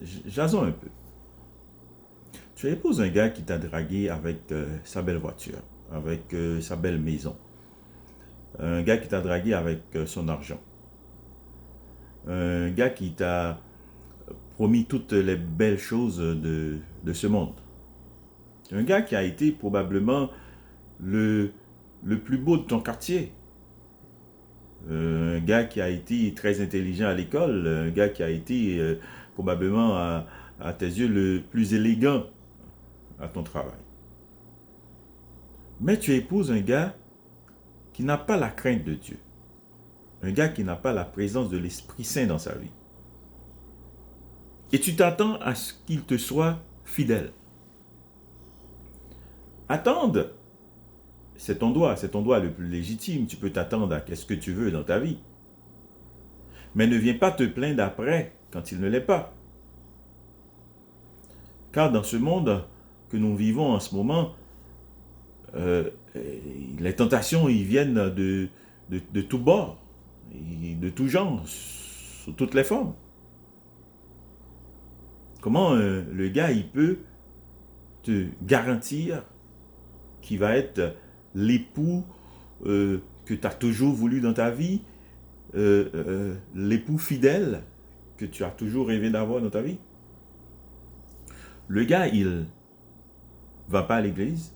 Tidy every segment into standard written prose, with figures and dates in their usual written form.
jason un peu. Tu épouses un gars qui t'a dragué avec sa belle voiture, avec sa belle maison. Un gars qui t'a dragué avec son argent. Un gars qui t'a promis toutes les belles choses de ce monde. Un gars qui a été probablement le plus beau de ton quartier. Un gars qui a été très intelligent à l'école. Un gars qui a été probablement à tes yeux le plus élégant à ton travail. Mais tu épouses un gars qui n'a pas la crainte de Dieu. Un gars qui n'a pas la présence de l'Esprit Saint dans sa vie. Et tu t'attends à ce qu'il te soit fidèle. Attendre, c'est ton droit le plus légitime. Tu peux t'attendre à ce que tu veux dans ta vie. Mais ne viens pas te plaindre après quand il ne l'est pas. Car dans ce monde que nous vivons en ce moment, les tentations ils viennent de tous bords, de tout genre, sous toutes les formes. Comment le gars il peut te garantir qu'il va être l'époux que tu as toujours voulu dans ta vie, l'époux fidèle que tu as toujours rêvé d'avoir dans ta vie? Le gars, il va pas à l'église,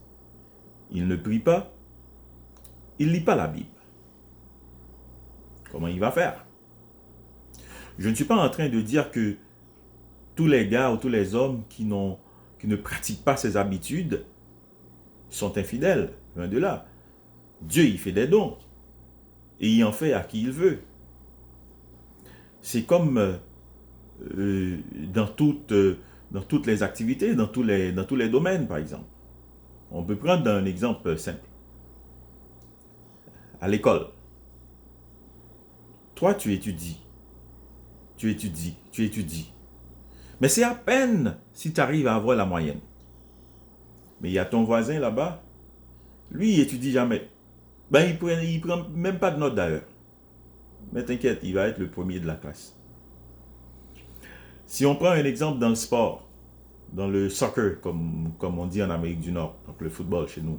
il ne prie pas, il lit pas la Bible. Comment il va faire? Je ne suis pas en train de dire que tous les gars ou tous les hommes qui ne pratiquent pas ces habitudes sont infidèles, loin de là. Dieu, il fait des dons et il en fait à qui il veut. C'est comme dans toutes les activités, dans tous les domaines, par exemple. On peut prendre un exemple simple. À l'école, toi, tu étudies. Mais c'est à peine si tu arrives à avoir la moyenne. Mais il y a ton voisin là-bas, lui, il étudie jamais. Ben, il prend même pas de notes d'ailleurs. Mais t'inquiète, il va être le premier de la classe. Si on prend un exemple dans le sport, dans le soccer, comme on dit en Amérique du Nord, donc le football chez nous,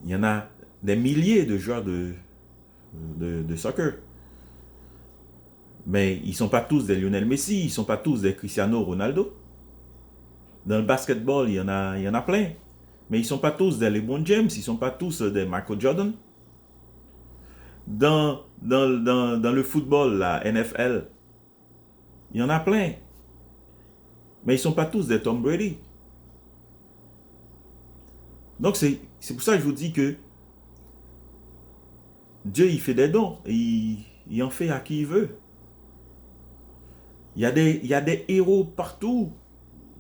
il y en a des milliers de joueurs de soccer. Mais ils ne sont pas tous des Lionel Messi, ils ne sont pas tous des Cristiano Ronaldo. Dans le basketball, il y en a plein. Mais ils ne sont pas tous des LeBron James, ils ne sont pas tous des Michael Jordan. Dans le football, la NFL, il y en a plein. Mais ils ne sont pas tous des Tom Brady. Donc c'est pour ça que je vous dis que Dieu, il fait des dons. Et il en fait à qui il veut. Il y a des héros partout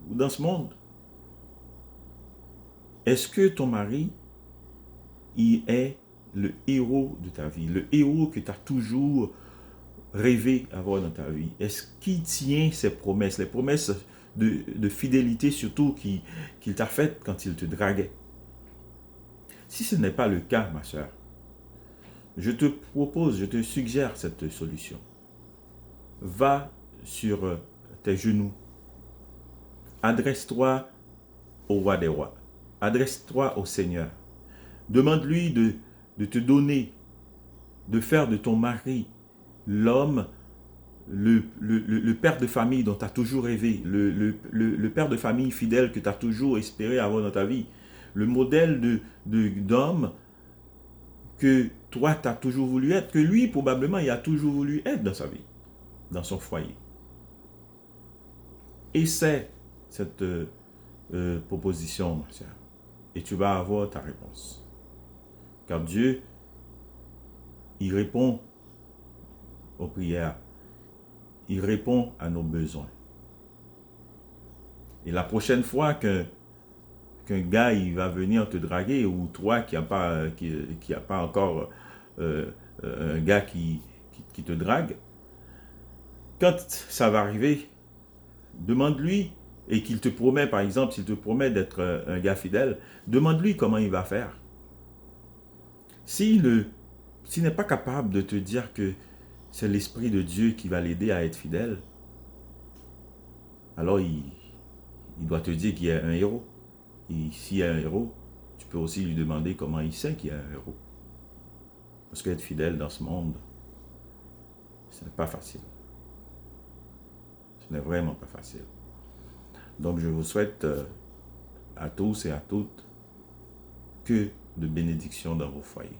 dans ce monde. Est-ce que ton mari, il est le héros de ta vie, le héros que tu as toujours rêvé d'avoir dans ta vie? Est-ce qu'il tient ses promesses, les promesses de fidélité surtout qu'il t'a faites quand il te draguait? Si ce n'est pas le cas, ma soeur, je te suggère cette solution. Va sur tes genoux. Adresse-toi au roi des rois. Adresse-toi au Seigneur. Demande-lui de te donner, de faire de ton mari l'homme, le père de famille dont tu as toujours rêvé, le père de famille fidèle que tu as toujours espéré avoir dans ta vie, le modèle d'homme que toi tu as toujours voulu être, que lui probablement il a toujours voulu être dans sa vie, dans son foyer. Essaie cette proposition, ma soeur, et tu vas avoir ta réponse. Car Dieu, il répond aux prières. Il répond à nos besoins. Et la prochaine fois qu'un gars il va venir te draguer, ou toi qui n'as pas encore un gars qui te drague, quand ça va arriver, demande-lui, et qu'il te promet, par exemple, s'il te promet d'être un gars fidèle, demande-lui comment il va faire. S'il n'est pas capable de te dire que c'est l'Esprit de Dieu qui va l'aider à être fidèle, alors il doit te dire qu'il y a un héros. Et s'il y a un héros, tu peux aussi lui demander comment il sait qu'il y a un héros. Parce qu'être fidèle dans ce monde, ce n'est pas facile. Ce n'est vraiment pas facile. Donc je vous souhaite à tous et à toutes que de bénédictions dans vos foyers.